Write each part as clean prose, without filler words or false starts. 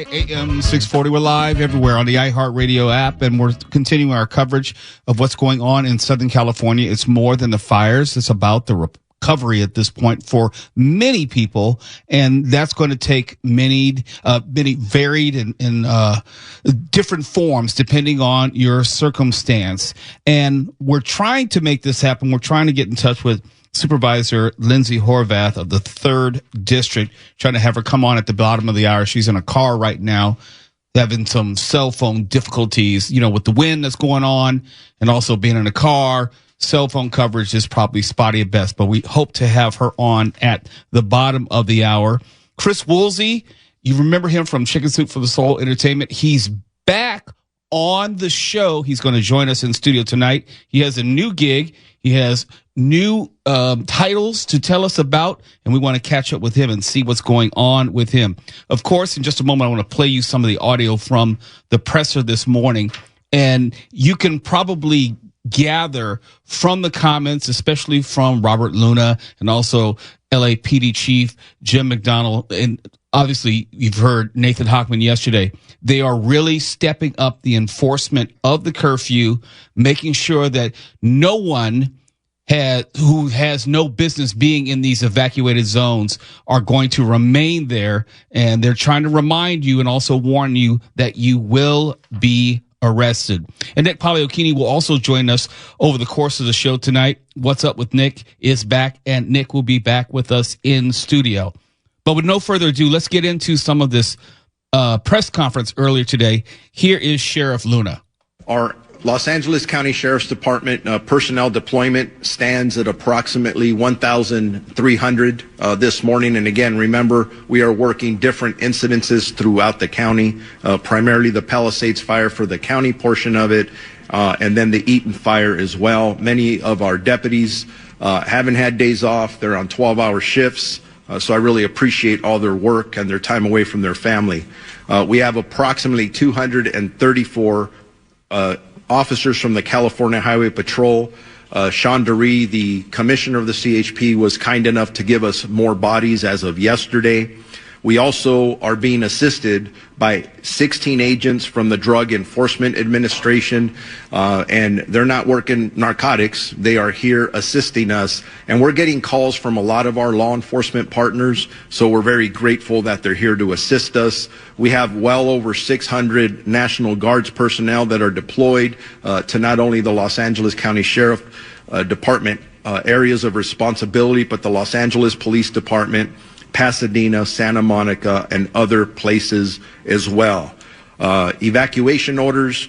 right, AM 640. We're live everywhere on the iHeartRadio app, and we're continuing our coverage of what's going on in Southern California. It's more than the fires. It's about the recovery at this point for many people, and that's going to take many varied and different forms depending on your circumstance. And we're trying to make this happen. We're trying to get in touch with Supervisor Lindsey Horvath of the 3rd District, trying to have her come on at the bottom of the hour. She's in a car right now, having some cell phone difficulties, with the wind that's going on and also being in a car. Cell phone coverage is probably spotty at best, but we hope to have her on at the bottom of the hour. Chris Woolsey, you remember him from Chicken Soup for the Soul Entertainment. He's back on the show. He's going to join us in studio tonight. He has a new gig. He has new titles to tell us about, and we want to catch up with him and see what's going on with him. Of course, in just a moment, I want to play you some of the audio from the presser this morning, and you can probably gather from the comments, especially from Robert Luna and also LAPD Chief Jim McDonald, and obviously you've heard Nathan Hochman yesterday. They are really stepping up the enforcement of the curfew, making sure that no one who has no business being in these evacuated zones are going to remain there. And they're trying to remind you and also warn you that you will be arrested. And Nick Poliokini will also join us over the course of the show tonight. What's Up with Nick is back, and Nick will be back with us in studio. But with no further ado, let's get into some of this press conference earlier today. Here is Sheriff Luna. Our Los Angeles County Sheriff's Department personnel deployment stands at approximately 1,300 this morning. And again, remember, we are working different incidences throughout the county, primarily the Palisades fire for the county portion of it, and then the Eaton fire as well. Many of our deputies haven't had days off. They're on 12-hour shifts. So I really appreciate all their work and their time away from their family. We have approximately 234 officers from the California Highway Patrol. Sean DeRee, the commissioner of the CHP, was kind enough to give us more bodies as of yesterday. We also are being assisted by 16 agents from the Drug Enforcement Administration, and they're not working narcotics. They are here assisting us, and we're getting calls from a lot of our law enforcement partners, so we're very grateful that they're here to assist us. We have well over 600 National Guards personnel that are deployed to not only the Los Angeles County Sheriff Department areas of responsibility, but the Los Angeles Police Department, Pasadena, Santa Monica, and other places as well. Evacuation orders,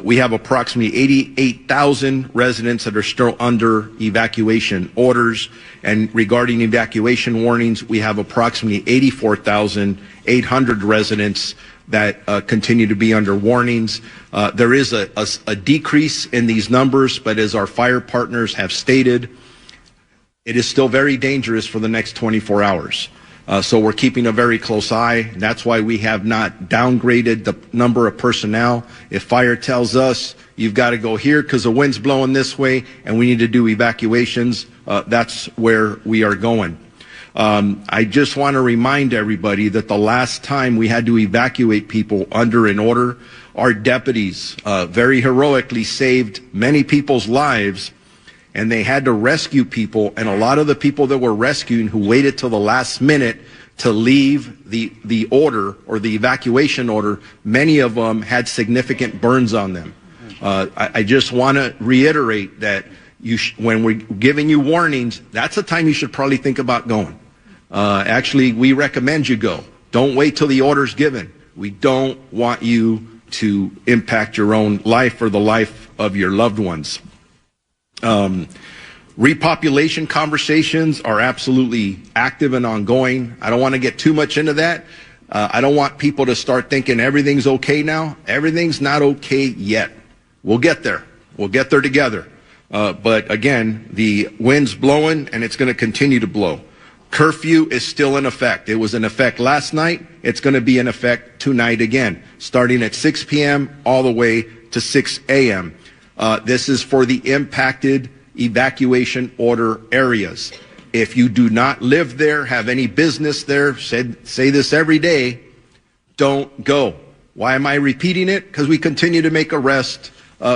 we have approximately 88,000 residents that are still under evacuation orders. And regarding evacuation warnings, we have approximately 84,800 residents that continue to be under warnings. There is a decrease in these numbers, but as our fire partners have stated, it is still very dangerous for the next 24 hours. So we're keeping a very close eye. That's why we have not downgraded the number of personnel. If fire tells us you've got to go here because the wind's blowing this way and we need to do evacuations, that's where we are going. I just want to remind everybody that the last time we had to evacuate people under an order, our deputies very heroically saved many people's lives, and they had to rescue people, and a lot of the people that were rescuing who waited till the last minute to leave the order or the evacuation order, many of them had significant burns on them. I just want to reiterate that when we're giving you warnings, that's the time you should probably think about going. Actually, we recommend you go. Don't wait till the order's given. We don't want you to impact your own life or the life of your loved ones. Repopulation conversations are absolutely active and ongoing. I don't want to get too much into that. I don't want people to start thinking everything's okay now. Everything's not okay yet. We'll get there. We'll get there together. But again, the wind's blowing and it's going to continue to blow. Curfew is still in effect. It was in effect last night. It's going to be in effect tonight again, starting at 6 p.m. all the way to 6 a.m. This is for the impacted evacuation order areas. If you do not live there, have any business there, say this every day, don't go. Why am I repeating it? Because we continue to make arrests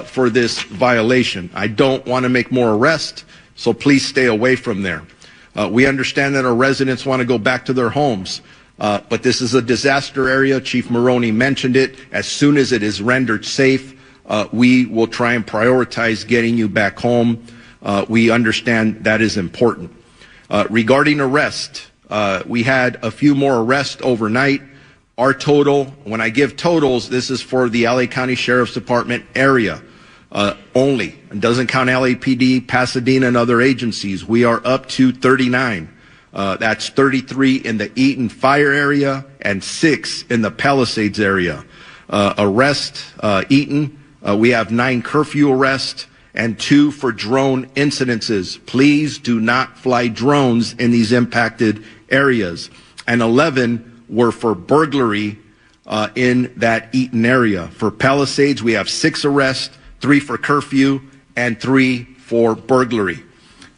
for this violation. I don't want to make more arrests, so please stay away from there. We understand that our residents want to go back to their homes, but this is a disaster area. Chief Maroney mentioned it. As soon as it is rendered safe, we will try and prioritize getting you back home. We understand that is important. Regarding arrest, we had a few more arrests overnight. Our total, when I give totals, this is for the LA County Sheriff's Department area only. It doesn't count LAPD, Pasadena, and other agencies. We are up to 39. That's 33 in the Eaton Fire area and 6 in the Palisades area. Eaton, we have 9 curfew arrests and 2 for drone incidences. Please do not fly drones in these impacted areas. And 11 were for burglary in that Eaton area. For Palisades, we have 6 arrests, 3 for curfew, and 3 for burglary.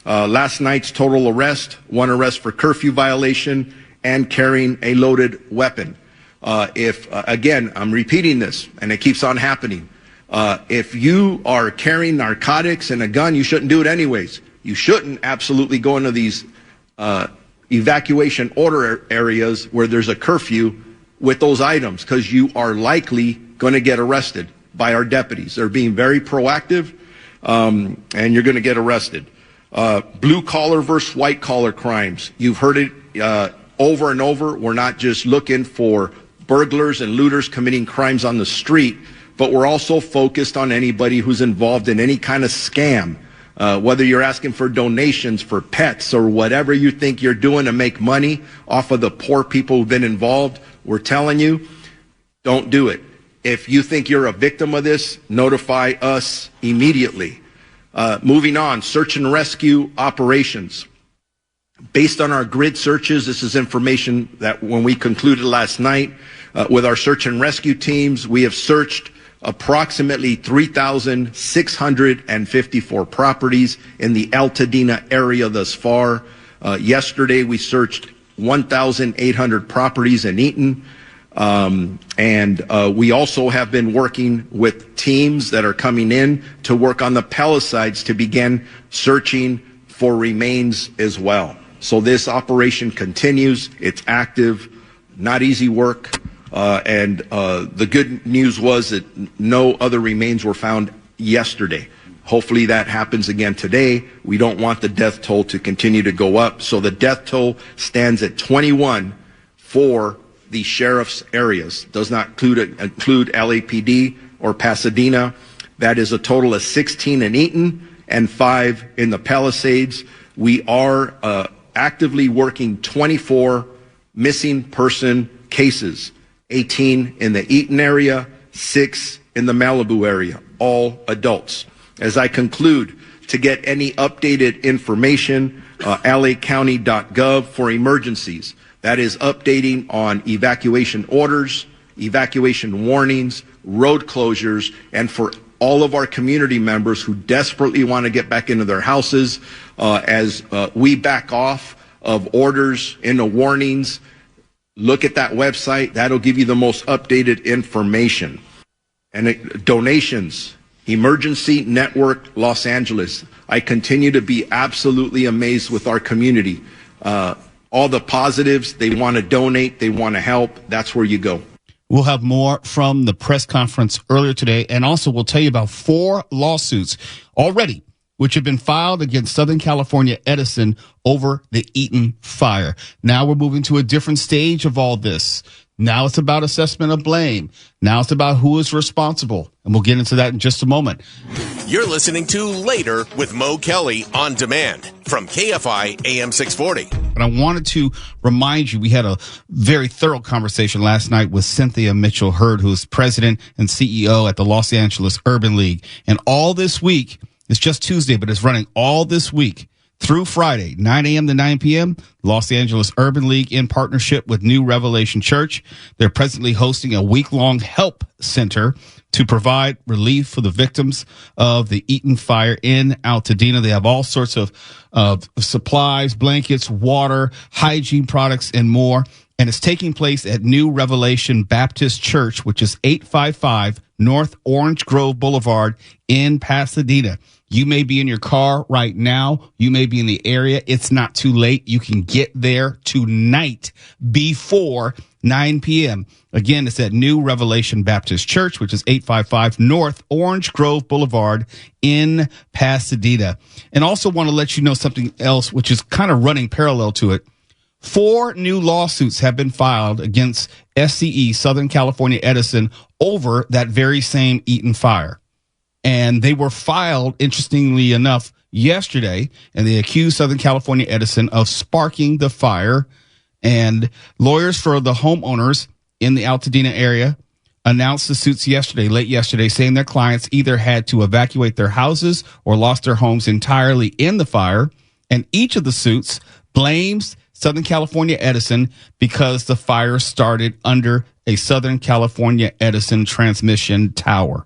Last night's total arrest, 1 arrest for curfew violation and carrying a loaded weapon. Again, I'm repeating this, and it keeps on happening. If you are carrying narcotics and a gun, you shouldn't do it anyways. You shouldn't absolutely go into these evacuation order areas where there's a curfew with those items, because you are likely going to get arrested by our deputies. They're being very proactive, and you're going to get arrested. Blue collar versus white collar crimes. You've heard it over and over. We're not just looking for burglars and looters committing crimes on the street, but we're also focused on anybody who's involved in any kind of scam. Whether you're asking for donations for pets or whatever you think you're doing to make money off of the poor people who've been involved, we're telling you, don't do it. If you think you're a victim of this, notify us immediately. Moving on, search and rescue operations. Based on our grid searches, this is information that when we concluded last night with our search and rescue teams, we have searched approximately 3,654 properties in the Altadena area thus far. Yesterday, we searched 1,800 properties in Eaton. And we also have been working with teams that are coming in to work on the Palisades to begin searching for remains as well. So this operation continues. It's active, not easy work. And the good news was that no other remains were found yesterday. Hopefully that happens again today. We don't want the death toll to continue to go up. So the death toll stands at 21 for the sheriff's areas. Does not include LAPD or Pasadena. That is a total of 16 in Eaton and 5 in the Palisades. We are actively working 24 missing person cases. 18 in the Eaton area, 6 in the Malibu area, all adults. As I conclude, to get any updated information, lacounty.gov for emergencies. That is updating on evacuation orders, evacuation warnings, road closures, and for all of our community members who desperately want to get back into their houses, as we back off of orders into warnings, look at that website. That'll give you the most updated information. And donations, Emergency Network Los Angeles. I continue to be absolutely amazed with our community. All the positives, they want to donate, they want to help. That's where you go. We'll have more from the press conference earlier today. And also we'll tell you about 4 lawsuits already, which have been filed against Southern California Edison over the Eaton fire. Now we're moving to a different stage of all this. Now it's about assessment of blame. Now it's about who is responsible. And we'll get into that in just a moment. You're listening to Later with Mo Kelly on demand from KFI AM 640. But I wanted to remind you, we had a very thorough conversation last night with Cynthia Mitchell Hurd, who is president and CEO at the Los Angeles Urban League. And all this week, it's just Tuesday, but it's running all this week through Friday, 9 a.m. to 9 p.m., Los Angeles Urban League in partnership with New Revelation Church. They're presently hosting a week-long help center to provide relief for the victims of the Eaton fire in Altadena. They have all sorts of supplies, blankets, water, hygiene products, and more. and it's taking place at New Revelation Baptist Church, which is 855 North Orange Grove Boulevard in Pasadena. You may be in your car right now. You may be in the area. It's not too late. You can get there tonight before 9 p.m. Again, it's at New Revelation Baptist Church, which is 855 North Orange Grove Boulevard in Pasadena. And also want to let you know something else, which is kind of running parallel to it. 4 new lawsuits have been filed against SCE, Southern California Edison, over that very same Eaton fire. And they were filed, interestingly enough, yesterday, and they accused Southern California Edison of sparking the fire. And lawyers for the homeowners in the Altadena area announced the suits late yesterday, saying their clients either had to evacuate their houses or lost their homes entirely in the fire. And each of the suits blames Southern California Edison because the fire started under a Southern California Edison transmission tower.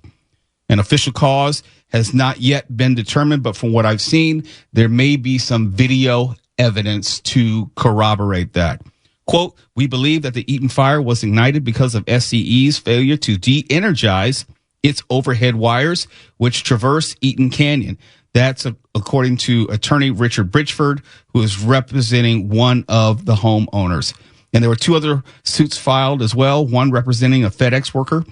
An official cause has not yet been determined, but from what I've seen, there may be some video evidence to corroborate that. Quote, we believe that the Eaton fire was ignited because of SCE's failure to de-energize its overhead wires, which traverse Eaton Canyon. That's according to attorney Richard Bridgeford, who is representing one of the homeowners. And there were 2 other suits filed as well, one representing a FedEx worker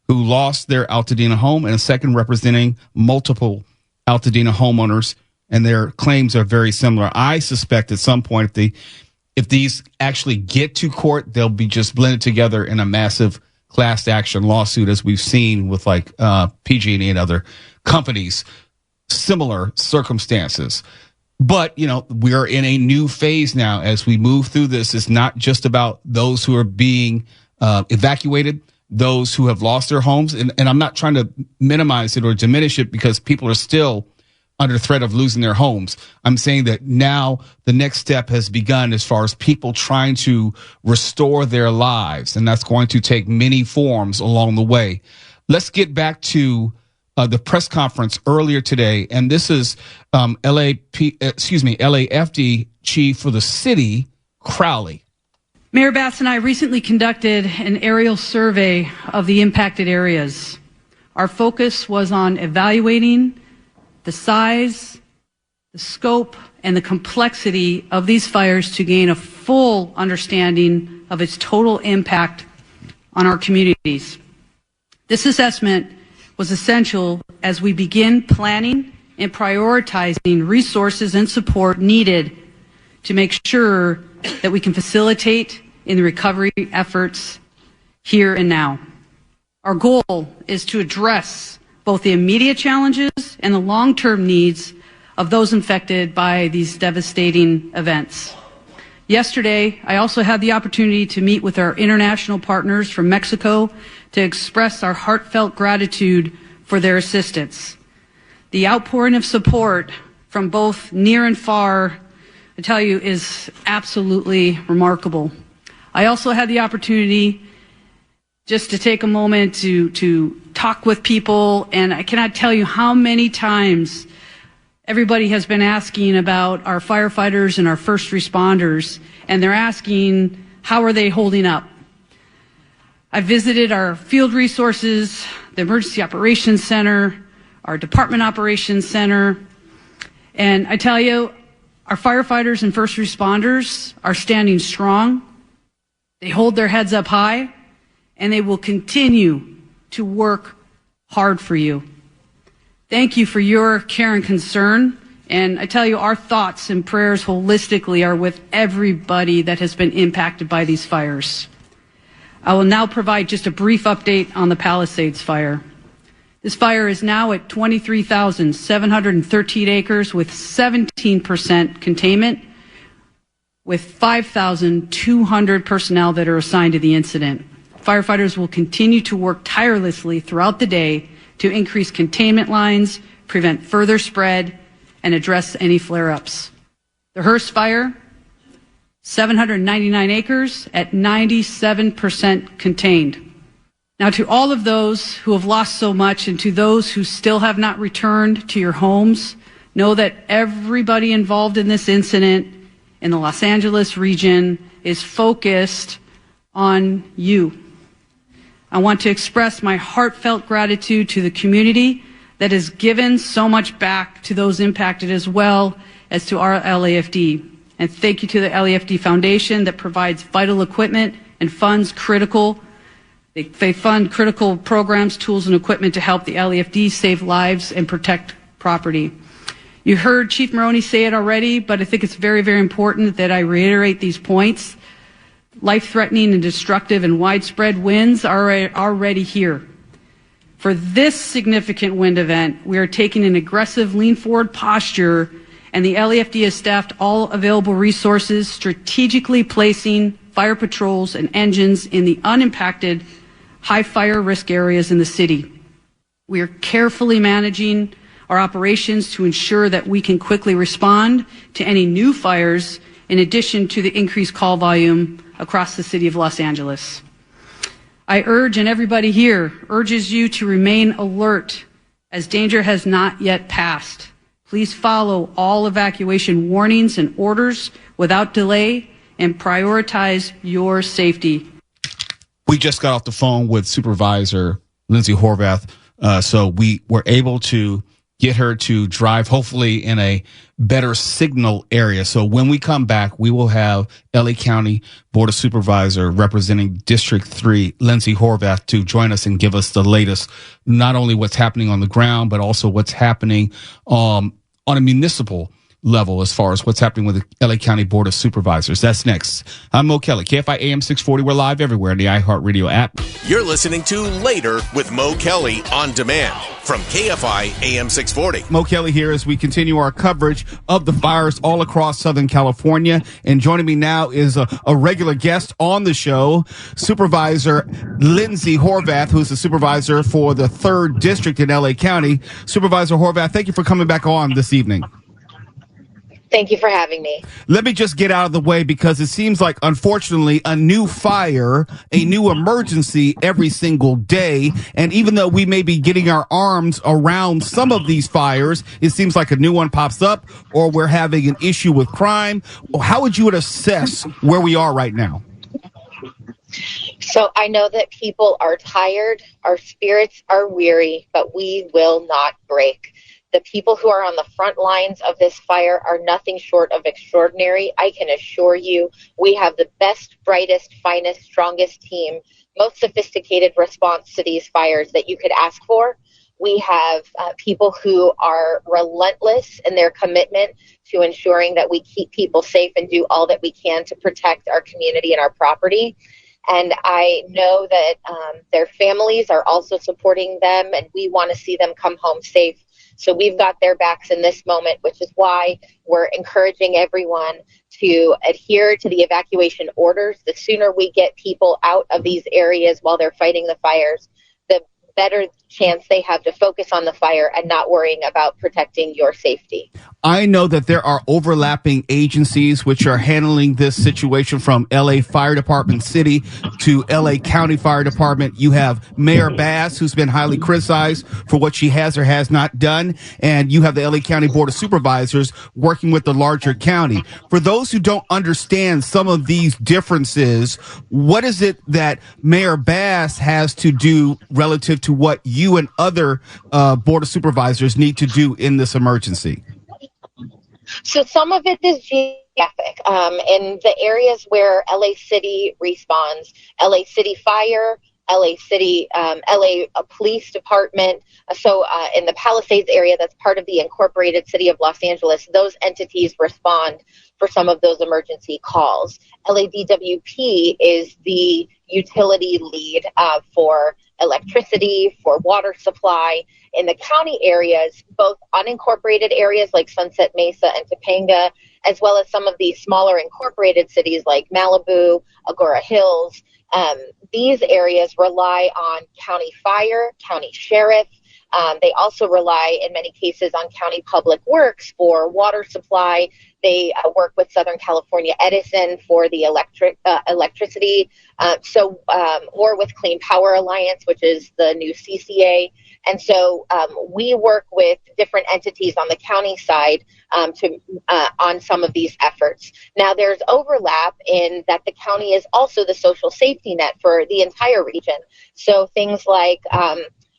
who lost their Altadena home, and a second representing multiple Altadena homeowners, and their claims are very similar. I suspect at some point, if these actually get to court, they'll be just blended together in a massive class action lawsuit, as we've seen with like PG&E and other companies. Similar circumstances. But, you know, we are in a new phase now as we move through this. It's not just about those who are being evacuated, those who have lost their homes. And I'm not trying to minimize it or diminish it, because people are still under threat of losing their homes. I'm saying that now the next step has begun as far as people trying to restore their lives. And that's going to take many forms along the way. Let's get back to the press conference earlier today, and this is LAFD chief for the city, Crowley. Mayor Bass and I recently conducted an aerial survey of the impacted areas. Our focus was on evaluating the size, the scope, and the complexity of these fires to gain a full understanding of its total impact on our communities. This assessment was essential as we begin planning and prioritizing resources and support needed to make sure that we can facilitate in the recovery efforts here and now. Our goal is to address both the immediate challenges and the long-term needs of those infected by these devastating events. Yesterday, I also had the opportunity to meet with our international partners from Mexico to express our heartfelt gratitude for their assistance. The outpouring of support from both near and far, I tell you, is absolutely remarkable. I also had the opportunity just to take a moment to talk with people, and I cannot tell you how many times everybody has been asking about our firefighters and our first responders, and they're asking, how are they holding up? I visited our field resources, the Emergency Operations Center, our Department Operations Center, and I tell you, our firefighters and first responders are standing strong. They hold their heads up high, and they will continue to work hard for you. Thank you for your care and concern, and I tell you, our thoughts and prayers holistically are with everybody that has been impacted by these fires. I will now provide just a brief update on the Palisades fire. This fire is now at 23,713 acres with 17% containment, with 5,200 personnel that are assigned to the incident. Firefighters will continue to work tirelessly throughout the day to increase containment lines, prevent further spread, and address any flare-ups. The Hearst fire, 799 acres at 97% contained. Now, to all of those who have lost so much and to those who still have not returned to your homes, know that everybody involved in this incident in the Los Angeles region is focused on you. I want to express my heartfelt gratitude to the community that has given so much back to those impacted as well as to our LAFD. And thank you to the LAFD Foundation that provides vital equipment and funds critical. They fund critical programs, tools, and equipment to help the LAFD save lives and protect property. You heard Chief Maroney say it already, but I think it's very, very important that I reiterate these points. Life-threatening and destructive and widespread winds are already here. For this significant wind event, we are taking an aggressive lean-forward posture, and the LAFD has staffed all available resources, strategically placing fire patrols and engines in the unimpacted high fire risk areas in the city. We are carefully managing our operations to ensure that we can quickly respond to any new fires, in addition to the increased call volume across the city of Los Angeles. I urge, and everybody here urges you to remain alert as danger has not yet passed. Please follow all evacuation warnings and orders without delay and prioritize your safety. We just got off the phone with Supervisor Lindsey Horvath, so we were able to get her to drive, hopefully in a better signal area. So when we come back, we will have LA County Board of Supervisor representing District 3, Lindsey Horvath, to join us and give us the latest, not only what's happening on the ground, but also what's happening on a municipal level as far as what's happening with the LA County Board of Supervisors. That's next. I'm Mo Kelly, KFI AM 640. We're live everywhere on the iHeartRadio app. You're listening to Later with Mo Kelly on demand from KFI AM 640. Mo Kelly here as we continue our coverage of the fires all across Southern California. And joining me now is a regular guest on the show, Supervisor Lindsey Horvath, who's the supervisor for the 3rd District in LA County. Supervisor Horvath, thank you for coming back on this evening. Thank you for having me. Let me just get out of the way, because it seems like, unfortunately, a new fire, a new emergency every single day. And even though we may be getting our arms around some of these fires, it seems like a new one pops up, or we're having an issue with crime. How would you assess where we are right now? So I know that people are tired, our spirits are weary, but we will not break. The people who are on the front lines of this fire are nothing short of extraordinary. I can assure you, we have the best, brightest, finest, strongest team, most sophisticated response to these fires that you could ask for. We have people who are relentless in their commitment to ensuring that we keep people safe and do all that we can to protect our community and our property. And I know that their families are also supporting them, and we want to see them come home safe. So we've got their backs in this moment, which is why we're encouraging everyone to adhere to the evacuation orders. The sooner we get people out of these areas while they're fighting the fires, the better chance they have to focus on the fire and not worrying about protecting your safety. I know that there are overlapping agencies which are handling this situation, from LA Fire Department City to LA County Fire Department. You have Mayor Bass, who's been highly criticized for what she has or has not done. And you have the LA County Board of Supervisors working with the larger county. For those who don't understand some of these differences, what is it that Mayor Bass has to do relative to what you and other Board of Supervisors need to do in this emergency? So some of it is geographic. In the areas where LA City responds, LA City Fire, LA City, LA Police Department. So in the Palisades area, that's part of the incorporated city of Los Angeles, those entities respond for some of those emergency calls. LADWP is the utility lead for electricity, for water supply. In the county areas, both unincorporated areas like Sunset Mesa and Topanga, as well as some of the smaller incorporated cities like Malibu, Agora Hills, these areas rely on county fire, county sheriff. They also rely, in many cases, on county public works for water supply. They work with Southern California Edison for the electricity, or with Clean Power Alliance, which is the new CCA. And so we work with different entities on the county side on some of these efforts. Now, there's overlap in that the county is also the social safety net for the entire region. So things like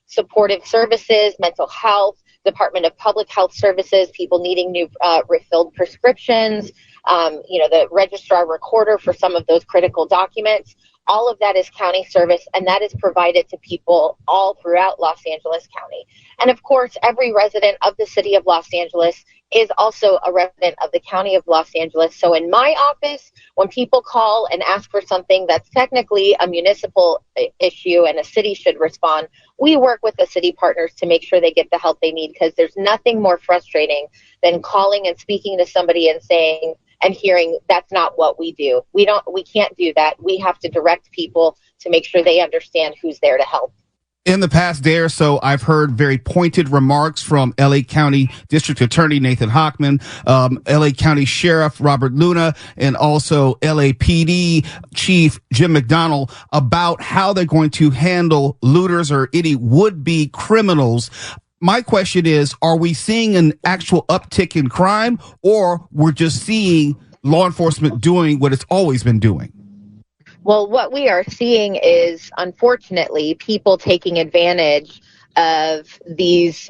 supportive services, mental health, Department of Public Health Services, people needing new refilled prescriptions, the registrar recorder for some of those critical documents. All of that is county service, and that is provided to people all throughout Los Angeles County. And of course, every resident of the city of Los Angeles is also a resident of the county of Los Angeles. So in my office, when people call and ask for something that's technically a municipal issue and a city should respond, we work with the city partners to make sure they get the help they need, because there's nothing more frustrating than calling and speaking to somebody and saying and hearing that's not what we do. We can't do that. We have to direct people to make sure they understand who's there to help. In the past day or so, I've heard very pointed remarks from LA County District Attorney Nathan Hochman, LA County Sheriff Robert Luna, and also LAPD Chief Jim McDonnell about how they're going to handle looters or any would-be criminals. My question is, are we seeing an actual uptick in crime, or we're just seeing law enforcement doing what it's always been doing? Well, what we are seeing is, unfortunately, people taking advantage of these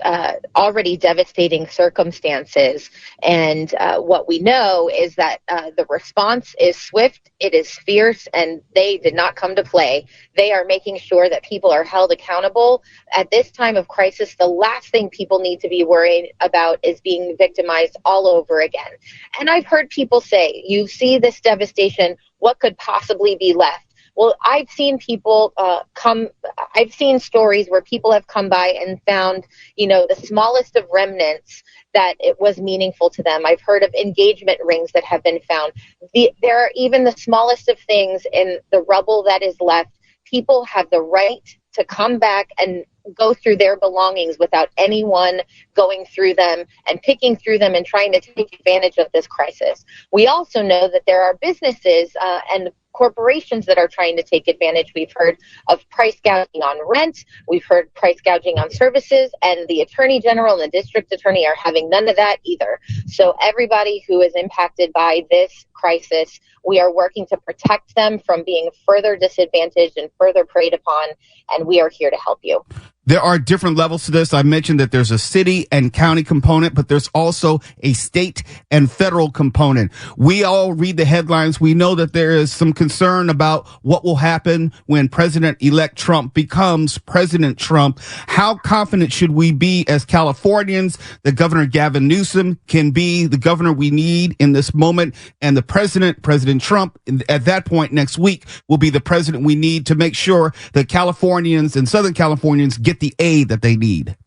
already devastating circumstances. And what we know is that the response is swift, it is fierce, and they did not come to play. They are making sure that people are held accountable. At this time of crisis, the last thing people need to be worried about is being victimized all over again. And I've heard people say, you see this devastation, what could possibly be left? Well, I've seen people I've seen stories where people have come by and found, the smallest of remnants that it was meaningful to them. I've heard of engagement rings that have been found. There are even the smallest of things in the rubble that is left. People have the right to come back and go through their belongings without anyone going through them and picking through them and trying to take advantage of this crisis. We also know that there are businesses and corporations that are trying to take advantage. We've heard of price gouging on rent. We've heard price gouging on services, and the Attorney General and the District Attorney are having none of that either. So everybody who is impacted by this crisis, we are working to protect them from being further disadvantaged and further preyed upon, and we are here to help you. There are different levels to this. I mentioned that there's a city and county component, but there's also a state and federal component. We all read the headlines. We know that there is some concern about what will happen when President-elect Trump becomes President Trump. How confident should we be as Californians that Governor Gavin Newsom can be the governor we need in this moment, and the President Trump, at that point next week, will be the president we need to make sure that Californians and Southern Californians get the aid that they need?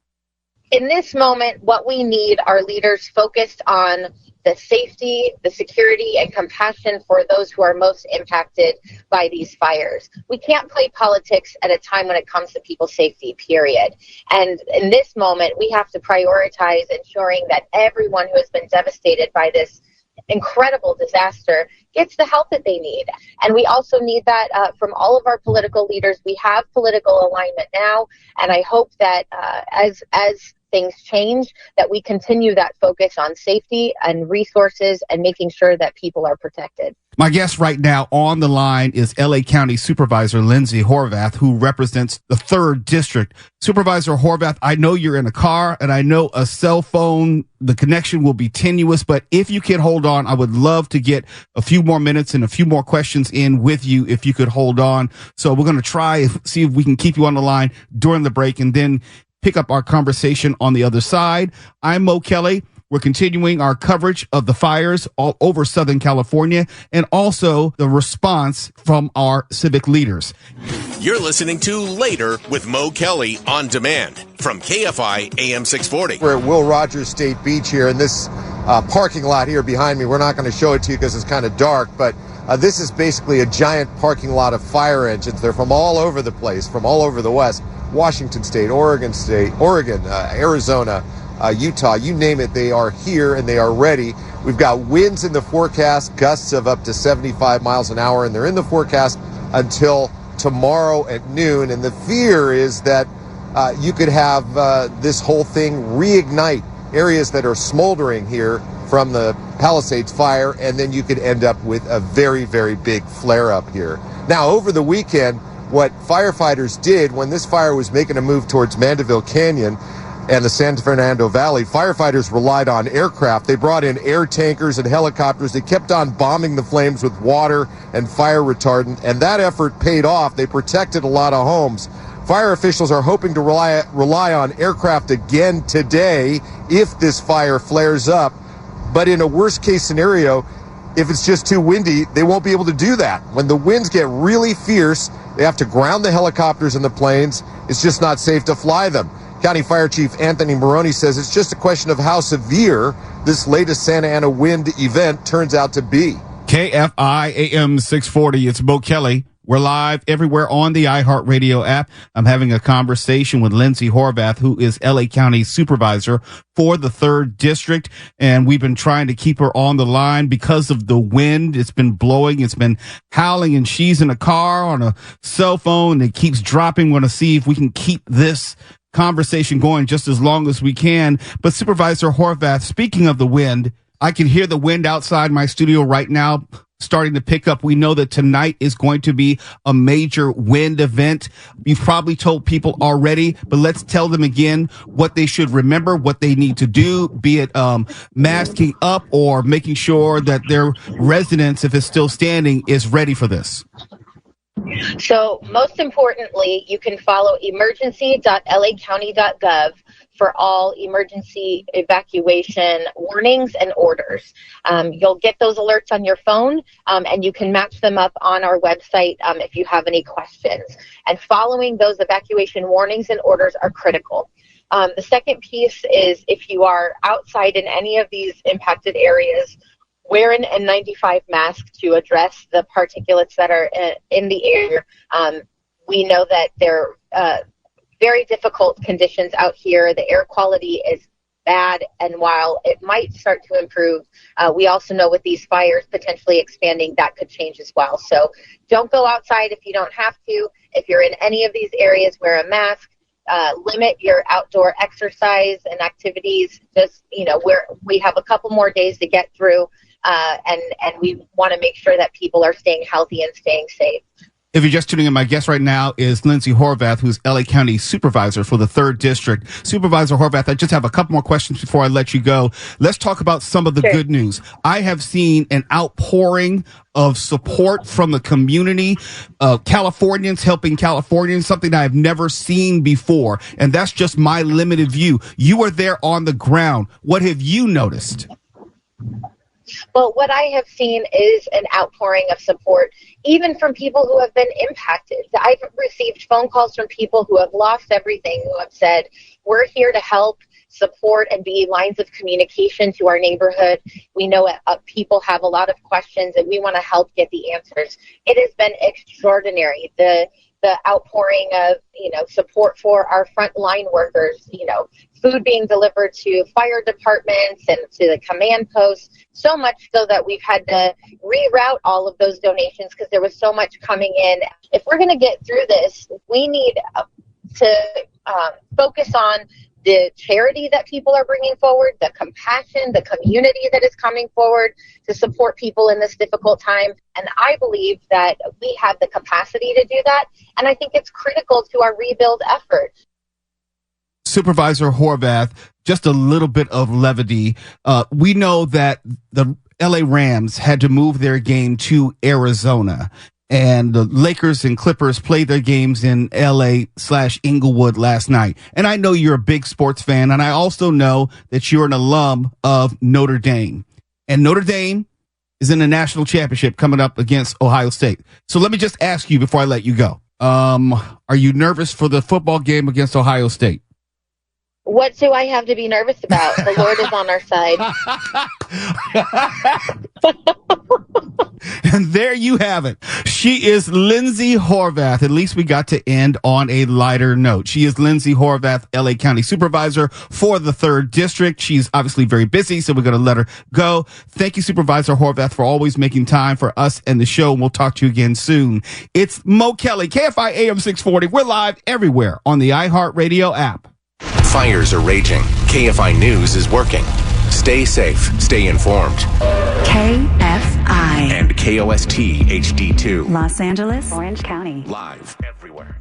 In this moment, what we need are leaders focused on the safety, the security, and compassion for those who are most impacted by these fires. We can't play politics at a time when it comes to people's safety, period. And in this moment, we have to prioritize ensuring that everyone who has been devastated by this incredible disaster gets the help that they need. And we also need that from all of our political leaders. We have political alignment now, and I hope that as things change, that we continue that focus on safety and resources and making sure that people are protected. My guest right now on the line is LA County Supervisor Lindsey Horvath, who represents the 3rd District. Supervisor Horvath, I know you're in a car, and I know a cell phone, the connection will be tenuous, but if you could hold on, I would love to get a few more minutes and a few more questions in with you if you could hold on. So we're going to try, see if we can keep you on the line during the break and then pick up our conversation on the other side. I'm Mo Kelly. We're continuing our coverage of the fires all over Southern California and also the response from our civic leaders. You're listening to Later with Mo Kelly on demand from KFI AM 640. We're at Will Rogers State Beach here, and this parking lot here behind me, we're not going to show it to you because it's kind of dark, but this is basically a giant parking lot of fire engines. They're from all over the place, from all over the West. Washington State, Oregon, Arizona, Utah, you name it, they are here and they are ready. We've got winds in the forecast, gusts of up to 75 miles an hour, and they're in the forecast until tomorrow at noon. And the fear is that you could have this whole thing reignite areas that are smoldering here from the Palisades fire, and then you could end up with a very, very big flare-up here. Now, over the weekend, what firefighters did when this fire was making a move towards Mandeville Canyon and the San Fernando Valley, firefighters relied on aircraft. They brought in air tankers and helicopters. They kept on bombing the flames with water and fire retardant, and that effort paid off. They protected a lot of homes. Fire officials are hoping to rely on aircraft again today if this fire flares up. But in a worst-case scenario, if it's just too windy, they won't be able to do that. When the winds get really fierce, they have to ground the helicopters and the planes. It's just not safe to fly them. County Fire Chief Anthony Maroney says it's just a question of how severe this latest Santa Ana wind event turns out to be. KFI AM 640, it's Mo Kelly. We're live everywhere on the iHeartRadio app. I'm having a conversation with Lindsey Horvath, who is LA County Supervisor for the 3rd District. And we've been trying to keep her on the line because of the wind. It's been blowing. It's been howling, and she's in a car on a cell phone. It keeps dropping. We want to see if we can keep this conversation going just as long as we can. But Supervisor Horvath, speaking of the wind, I can hear the wind outside my studio right now starting to pick up. We know that tonight is going to be a major wind event. You've probably told people already, but let's tell them again what they should remember, what they need to do, be it masking up or making sure that their residence, if it's still standing, is ready for this. So most importantly, you can follow emergency.lacounty.gov for all emergency evacuation warnings and orders. You'll get those alerts on your phone, and you can match them up on our website if you have any questions. And following those evacuation warnings and orders are critical. The second piece is if you are outside in any of these impacted areas, wear an N95 mask to address the particulates that are in the air. We know that they're very difficult conditions out here. The air quality is bad, and while it might start to improve, we also know with these fires potentially expanding, that could change as well. So don't go outside if you don't have to. If you're in any of these areas, wear a mask. Limit your outdoor exercise and activities. Just, we have a couple more days to get through, and we want to make sure that people are staying healthy and staying safe. If you're just tuning in, my guest right now is Lindsey Horvath, who's LA County Supervisor for the 3rd District. Supervisor Horvath, I just have a couple more questions before I let you go. Let's talk about some of the good news. I have seen an outpouring of support from the community, Californians helping Californians, something I've never seen before. And that's just my limited view. You are there on the ground. What have you noticed? Well, what I have seen is an outpouring of support, even from people who have been impacted. I've received phone calls from people who have lost everything, who have said, we're here to help, support, and be lines of communication to our neighborhood. We know people have a lot of questions, and we want to help get the answers. It has been extraordinary. The outpouring of, support for our frontline workers, food being delivered to fire departments and to the command posts, so much so that we've had to reroute all of those donations because there was so much coming in. If we're going to get through this, we need to focus on the charity that people are bringing forward, the compassion, the community that is coming forward to support people in this difficult time. And I believe that we have the capacity to do that. And I think it's critical to our rebuild effort. Supervisor Horvath, just a little bit of levity. We know that the LA Rams had to move their game to Arizona, and the Lakers and Clippers played their games in LA/Inglewood last night. And I know you're a big sports fan, and I also know that you're an alum of Notre Dame. And Notre Dame is in the national championship coming up against Ohio State. So let me just ask you before I let you go. Are you nervous for the football game against Ohio State? What do I have to be nervous about? The Lord is on our side. And there you have it. She is Lindsey Horvath. At least we got to end on a lighter note. She is Lindsey Horvath, LA County Supervisor for the 3rd District. She's obviously very busy, so we're going to let her go. Thank you, Supervisor Horvath, for always making time for us and the show. And we'll talk to you again soon. It's Mo Kelly, KFI AM 640. We're live everywhere on the iHeartRadio app. Fires are raging. KFI News is working. Stay safe. Stay informed. KFI. And KOST HD2. Los Angeles, Orange County. Live everywhere.